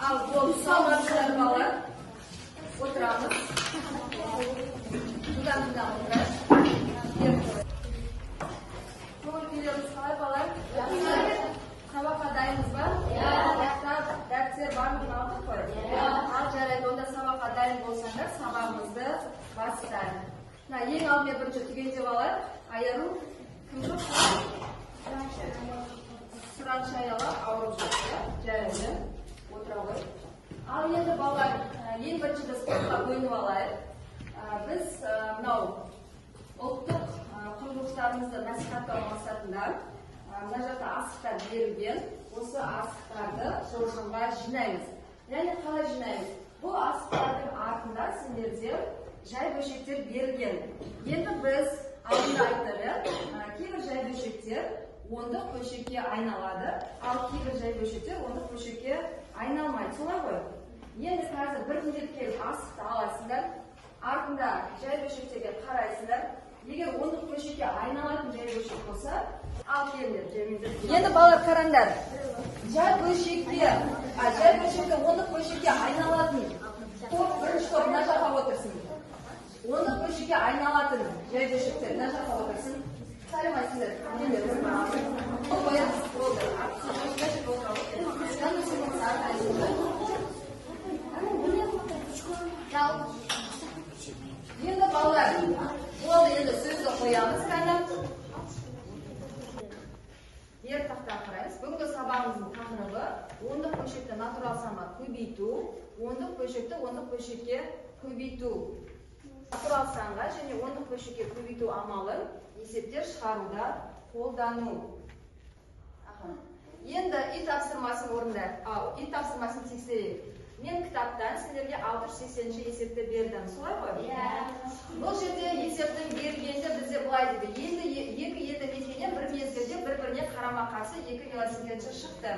Al bu salmışlar balalar. Oturalım. Buradan oturalım. Çoğul geliyoruz kalay balalar. Sabah adayımız var. Dersler var mı? Aldık koy. Al jaraydı onda sabah adayım bolsanlar sabahımızda başlayalım. Nah, eng aldымен birinchi tuguncha bolalar ayaru kimdir? Suranchayalar avrup ketdi. Jaraydi. O'tirib. Al endi bolalar eng birinchida sportga o'ynab olaylik. Biz mana ultuk qurilishlarimizni nasihatlov maqsadida mana yerda asıqlar berilgan. O'sha asıqlarni so'rg'inga jinaymiz. Ya'ni qalay jinaymiz? Bu asıqlarning ortida sizlarga jay böşekler berilgan. Endi biz oldinda aytdik, keyingi jay böşekler o'nda böşekka aynaladi, al keyingi jay böşekler o'nda böşekka aynalmaydi. Solay qo'y. Endi hozir bir minut kelib asıqni olasizlar, ortida jay böşeklarga qaraysizlar. Agar o'nda böşekka aynaladigan jay böşek bo'lsa, al kelinglar joyingizga. Endi bolalar qaranglar. Jay böşekda o'nda böşekka aynaladigan top birinchi top najaqa o'tirsin. Onu böşeke aynalatın. Jay böşekler najaqa o'tirsin. Saramaysizlar. Qo'yamiz bo'ldi. Endi bolalar, bo'ldi endi so'zni qo'yamiz qanday? Yer taxtaga qaraymiz. Bugungi sabog'imizning taqribi 10 böşekda natural sama ko'paytu, 10 böşekda 10 böşekka ko'paytu. Natural sanға және 10 böşekке көбейту амалын есептер шығаруда қолдану. Енді үй тапсырмасын орындар. Үй тапсырмасын тексерейік. Мен кітаптан сіздерге 680 есепті бердім. Солай ғой? Бұл жерде есептің бергенде бізде былай дейді. Енді екі елді мекеннен бір мезгілде бір-біріне қарама-қарсы 2 велосипедші шықты.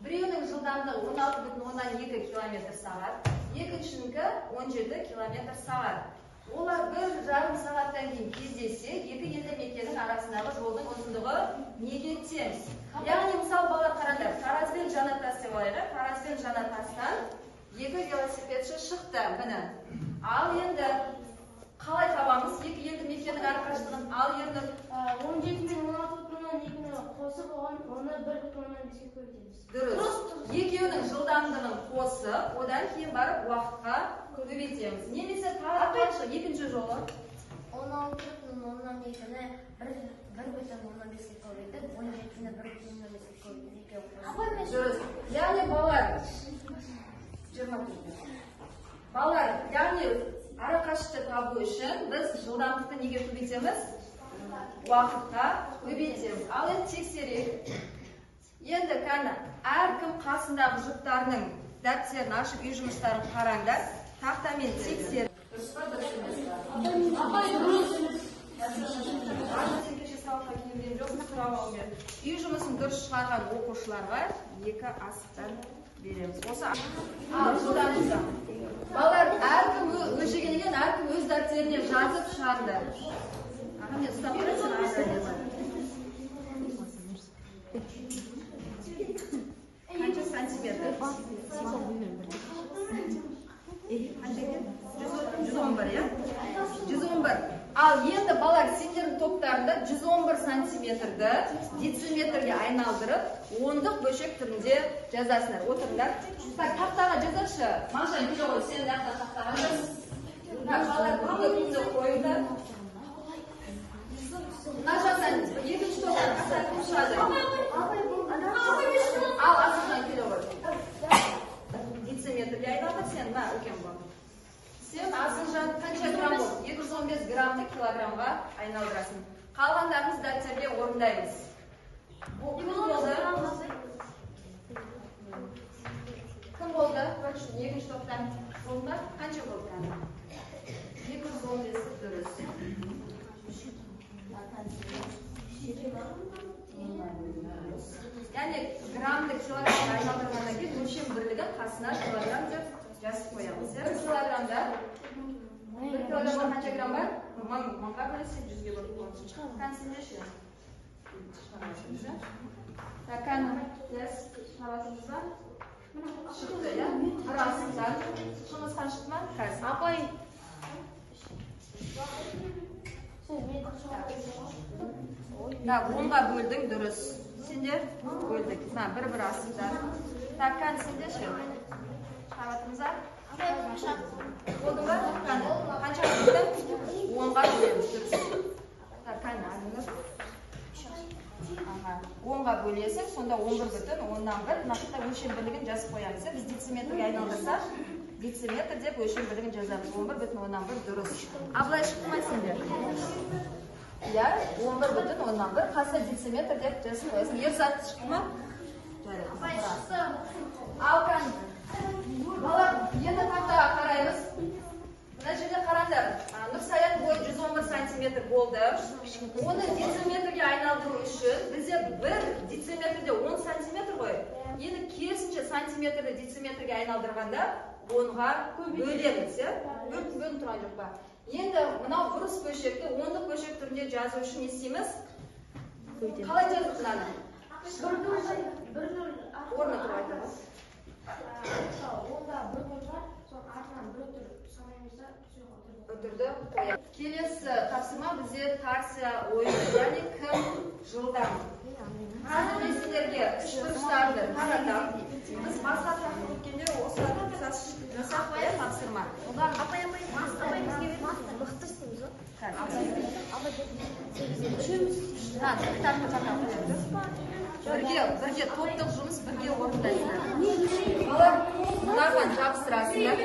Біреуінің жылдамдығы 16,2 км/сағат, екіншінікі 17 км/сағат. Олар bir жарым сағаттан кейін кездессе, екі елді мекеннің арасындағы жолдың ұзындығы неге тең? Яғни мысалы балалар қараңдар, Тараз бен Жаңатас деп алайық. Тараз бен Жаңатастан екі велосипедші шықты. Міне. Ал енді қалай табамыз екі елді мекеннің арақашықтығын? Ал енді 17 мен 16,2-ні қосып оған 1,5-ке көбейтеміз. Дұрыс. Екеуінің жылдамдығын қосып, одан кейін барып уақытқа көбейтеміз. Немесе тағы қанша екінші жолы? 16,2-ні 1,15-ке көбейтіп, 17-ні 1,15-ке көбейтіп. Дұрыс. Яғни балалар, яғни арақашықты табу үшін біз жылдамдықты неге көбейтеміз? Уақытқа көбейтеміз. Ал енді тексерейік. Енді қана әркім қасындағы жұптарының дәптерін ашып үй жұмыстарын қараңдар. Тақтамен тексер. Дұрыс па, дұрыс емес па? Үй жұмысын дұрыс шығарған оқушыларға 2 асықтан береміз. Осы жылдамдықты. Балалар, әркім өшегенген, әркім өз дәптеріне жазып шығарыңдар. Аға, мен ұстап тұрайсың, қанша сантиметр? 111, ya? 111. Al енді балалар сендердің топтарында 111 сантиметрді дециметрге айналдырып, ондық бөлшек түрінде жазасыңдар. Отырыңдар. Тақтаға жазашы. Маша, келе ғой, сен тақтаға жаз. Балалар бүгінгі күнді қойыңдар. Нажасан, екінші топтар қыстай қушады. Ал асыңнан келе ғой. Дециметрге айналдыр сен, ма, өкен бұл. Сен асың қанша грамм бол? 215 граммды килограммға айналдырасың. Қалғандарымыз дәптерге орындаймыз. Кім болды? Кім болды? Екінші топтан болды ма? Қанша болды? 215 дұрыс. Яғни граммды килограммға айналдырғаннан кейін өлшем бірлігі қасына килограмм деп жазып қоямыз. 1 килограммда 1 килограммда қанша грамм бар? Мыңға бөлесе 100-ге бөліп қойыңыз. Қансыншы? Шығарасыз. Қаны тест шығарасыз ба? Шықты, я? Шыңғысхан шықты ма? Қазір. Апай. Да, 10-ға бөлдің, дұрыс. Сендер бөлдік. Бір-бір асыңдар. Так, Кән, сендер ше? Шығатымыза? Болды ма? Қанша бөлдің? 10-ға бөлеміз, дұрыс. Так, Кән, алыңыз. 10-ға бөлесің, сонда 11 бүтін, 10-нан 1. Нақытта өлшем бірлігін жазып қоямыз. Біз дециметрге айналдырсақ, дециметр деп өлшем бірлігін жазамыз. 11 бүтін, 10-нан 1, дұрыс. Абылай шықты ма сендер? Я 11 бүтін 10-нан 1 қасы дециметр деп жазып қоясың. Ерзат шықты ма? Апай шықты. Алқан. Балар, енді тақтаға қараймыз. Мына жерде қараңдар. Нұрсаян бойы 111 сантиметр болды. Оны дециметрге айналдыру үшін бізде бір дециметрде 10 сантиметр ғой. Енді керісінше сантиметрді дециметрге айналдырғанда 10-ға бөлеміз. Бөлін тұрған жоқ па? Енді мынау бұрыс бөлшекті 10-лық бөлшек түрінде жазу үшін не істейміз? Қалай жазып мынаны? Орны тұрып айтамыз. Онда бір нөл бар, соң артынан бір түр санаймызда Өтірді қояйық. Келесі тапсырма бізде тарсия ойыны, яғни кім жылдам. Қазір мен сіздерге үш бұрыштарды таратам. Біз басқа тақырып өткенде осыларды жасап қояйық тапсырма. Апай бізге мықтырсыңыз ғой. Бірге топтық жұмыс бірге орындайсыздар. Балар, мынаған жабыстырасыңдар.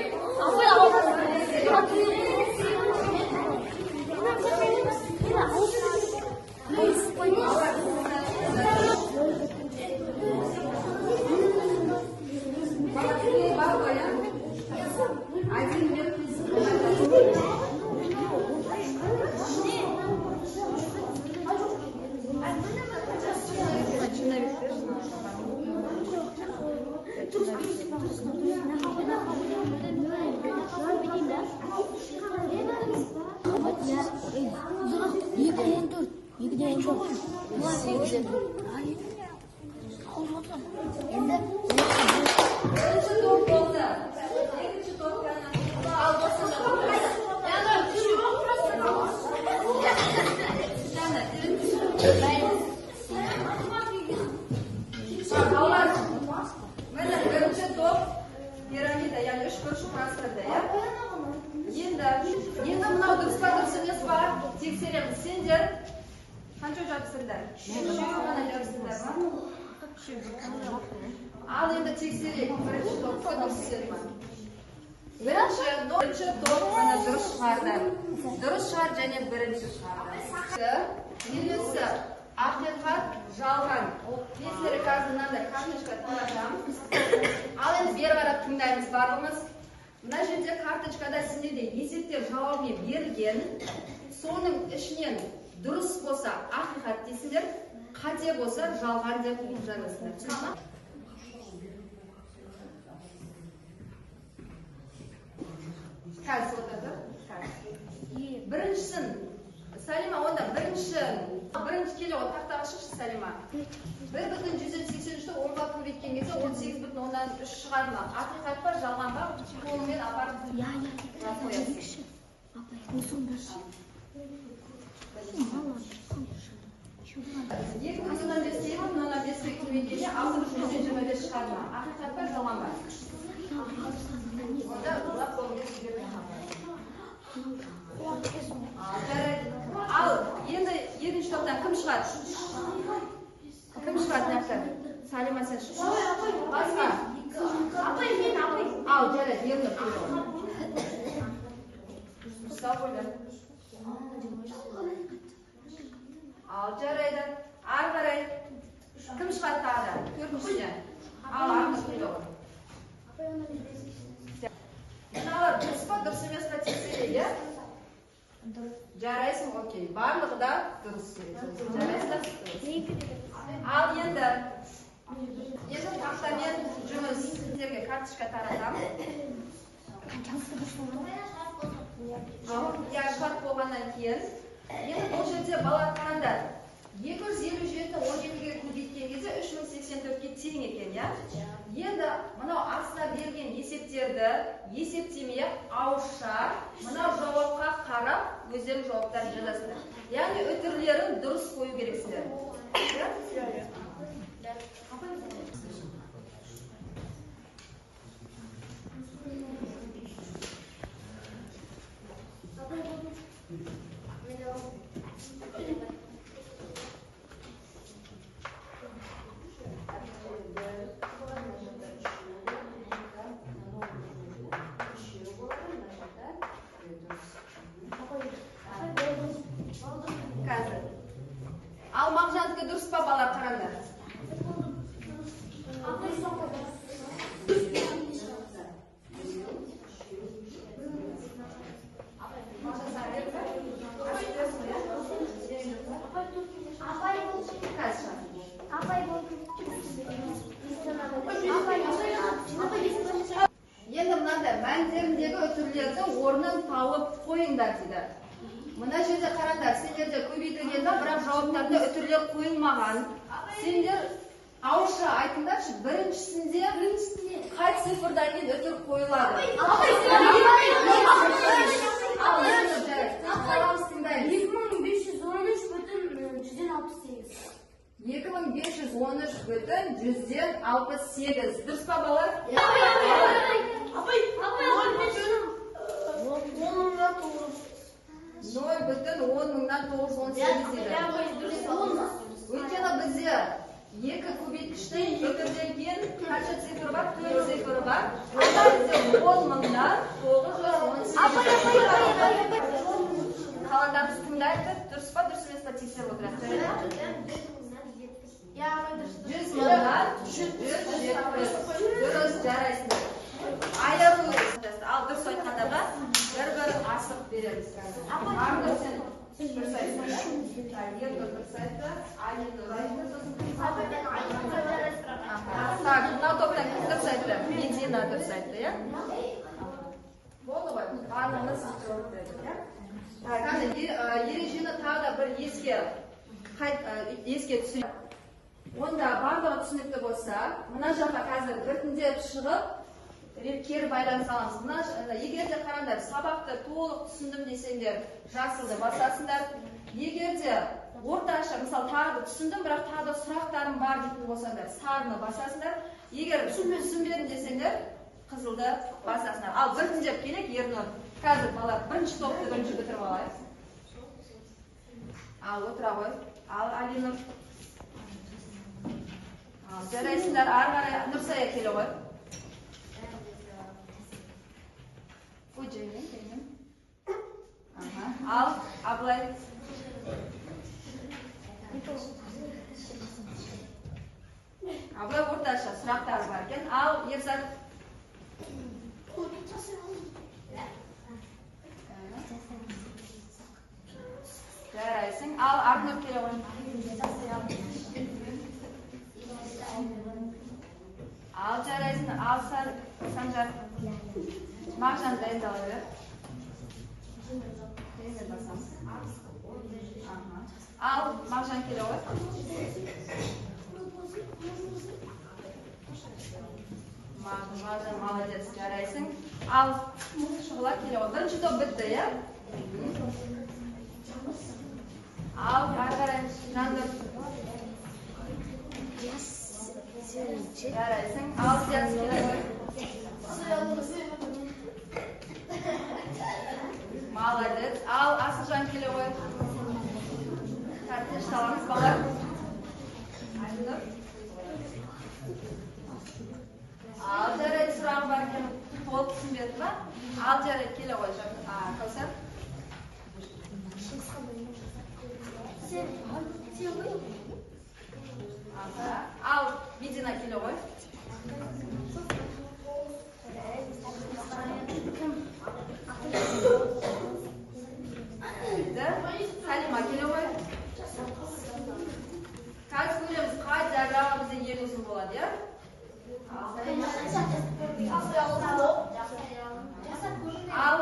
Пирамида, яғни үш бұрыш құрастырды, иә? Енді мынау дұрыс па дұрыс емес па? Тексереміз. Сендер қанша жабыстырдар? Үшеу ғана жабыстырдар ма? Ал енді тексерейік. Бірінші топқа дұрыс істеді ма? Бірінші топ ғана дұрыс шығарды. Дұрыс шығар және бірінші шығарды. Келесі ақиқат жалған. Мен сіздерге қазір мынандай карточка таратам. Ал енді бері қарап тыңдаймыз барлығымыз. Мына жерде карточкада сендерде есептер жауабымен берілген. Соның ішінен дұрыс болса ақиқат дейсіңдер, қате болса жалған деп жазасыңдар. Түсінді ме? Қазір отырды. Біріншісін Салима, онда бірінші келе ол тақтаға шықшы, Салима. 1,183-ті 10-ға көбейткен кезде 18,3 шығады ма? Ақиқат бар, жалған ба? Қолымен апарып қоясыз. 2,5-ге көбейткенде 6,125 шығады ма? Ақиқат бар, жалған ба? Онда бұлақ қолымен сөйлеуін Ал енді екінші топтан кім шығады? Кім шығады нәптен? Салима сен шығады. Басқа? Апай, мен апай. Ал, жарайды, ерініп көріп. Ұстап қойды. Ал, жарайды. Ары қарай. Кім шығады тағы да? Төртіншіден. Ал, арынып көріп. Мыналар дұрыс па, дұрыс емес па тексерейік, иә? Жарайсың, окей. Барлығы да дұрыс. Жарайсың, дұрыс. Ал енді тақтамен жұмыс сіздерге карточка таратам. Шарт болғаннан кейін енді бұл жерде балалар қараңдар. 257 17-ге көбейткен кезде 3084-ке тең екен, я? Енді мынау астына берген есептерді есептемей ауызша мынау жауапқа қарап өздерің жауаптарын жазасыңдар. Яғни үтірлерін дұрыс қою керексіңдер. Ал Мағжандікі дұрыс па, балар, қараңдар? Енді мынандай мәндеріндегі үтірлерді орнын тауып қойыңдар дейді. Мына жерде қараңдар, сендерде көбейтілген да, бірақ жауаптарда үтірлер қойылмаған. Сендер ауызша айтыңдаршы, біріншісінде қай цифрдан кейін үтір қойылады? 2513,168. Дұрыс па, балар? Апай, 0,10,918 дейді. Өйткені бізде екі көбейткіштің үтірден кейін қанша цифр бар? 4 цифр бар. Онда бізде 10,000-дан 918. Қаландарыңыз тыңдайды. Дұрыс па, дұрыс емес па тексеріп отырасыз? 100,000-дан 370. Дұрыс, жарайсыңдар. Айыру. Ал дұрыс айтқандарға бір асық береміз. Арнұр сен дұрыс айтты. Ернұр дұрыс айтты. Айнұр айтты. Так, мынау топтан кім дұрыс айтты? Медина дұрыс айтты, иә? Болды ғой? Барлығымыз жауап бердік, иә? Ережені тағы да бір еске түсірейік. Онда барлығы түсінікті болса, мына жаққа қазір біртіндеп шығып, кері байланыс аламыз. Егер де қараңдар, сабақты толық түсіндім десеңдер, жасылды басасыңдар. Егер де орташа, мысалы, тағы түсіндім, бірақ тағы да сұрақтарым бар дейтін болсаңдар, сарыны басасыңдар. Егер түсінбедім десеңдер, қызылды басасыңдар. Ал біртіндеп келек, Ернұр. Қазір балар бірінші топты бірінші бітіріп алайық. Ал отыра ғой. Ал Алинұр. Жарайсыңдар, ары қарай Нұрсая келе ғой. Ал Абылай. Абылай орташа сұрақтары бар екен. Ал Ерзат. Жарайсың. Ал Арнұр келе ғой. Ал жарайсың. Ал Санжар. Мағжан дайындала бер. Ал Мағжан келе ғой. Мағжан молодец, жарайсың. Ал Шұғыла келе ғой. Бірінші топ бітті, иә? Ал ары қарай Жандыр. Жарайсың. Ал Зияс келе ғой. Молодец. Ал Асылжан келе ғой. Тәртіп саламыз балар. Айнұр. Ал жарайды, сұрағы бар екен. Толық түсінбеді ма? Ал жарайды, келе ғой. Кәусар. Ал Медина келе ғой. Салима келе ғой. Қазір көреміз қай диаграмма бізде ең ұзын болады, иә? Ал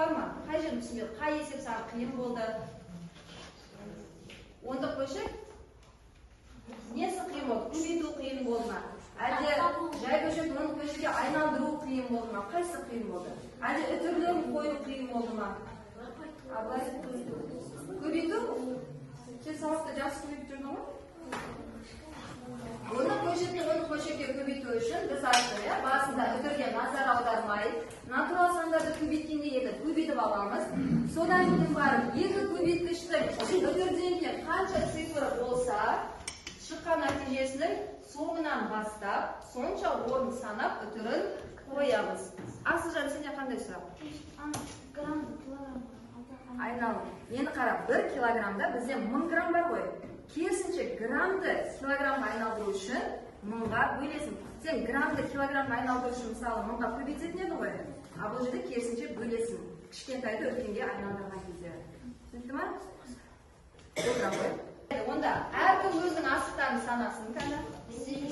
бар ма? Қай жерін түсінбеді? Қай есеп саған қиын болды? Ондық бөлшек? Несі қиын болды? Көбейту қиын болды ма? Әлде жай бөлшек ондық бөлшекке айналдыру қиын болды ма? Қайсы қиын болды? Әлде үтірлерін қою қиын болды ма? Абылай көбейту? Сен сабақта жақсы көбейтіп жүрдің ғой? Ондық бөлшекке көбейту үшін біз айттық, басында үтірге назар аудармай, натурал сандарды көбейткенде еді көбейтіп аламыз. Содан кейін барып, екі көбейткіштің үтірден кейін қанша цифры болса, шыққан нәтижесінің соңынан бастап, сонша орын санап үтірін қоямыз. Асылжан, сенде қандай сұрақ? Айналым. Енді қарап, 1 килограммда бізде 1000 грамм бар ғой. Керісінше граммды килограммға айналдыру үшін 1000-ға бөлесің. Сен граммды килограммға айналдыру үшін мысалы 1000-ға көбейтетін еді ғой. А бұл жерде керісінше бөлесің. Кішкентайды үлкенге айналдырған кезде. Түсінікті ма? Отырам ғой. Онда әркім өзінің асықтарын санасын таңда.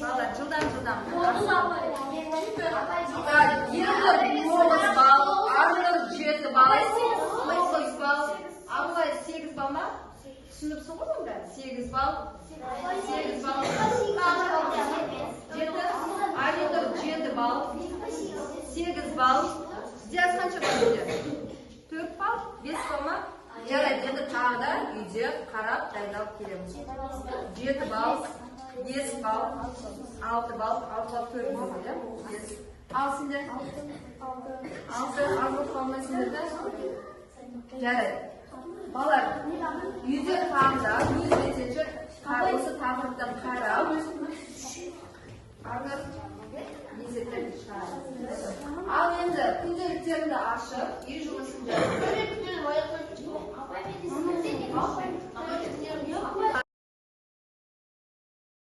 Балалар, жылдам. 9 апай. 9 балл, Арнұр 7 балл, 9 балл, Абылай 8 балл ма? Түсініпсің ғой онда? 8 балл, 8 балл, 7, Арнұр 7 балл, 8 балл, Диас қанша балл үйде? 4 балл, 5 балл ма? Жарайды, енді тағы да үйде қарап дайындалып келеміз. 7 балл, 5 балл, 6 балл, 4 балл, 5. Ал сендер? 6, азық қалмай сендерді? Жарайды. Балар, үйде тағында, өз бетінше осы тақырыптан қарап, ағыр есептерді шығарады. Ал енді күнделіктерді ашып, үй жұмысын жасап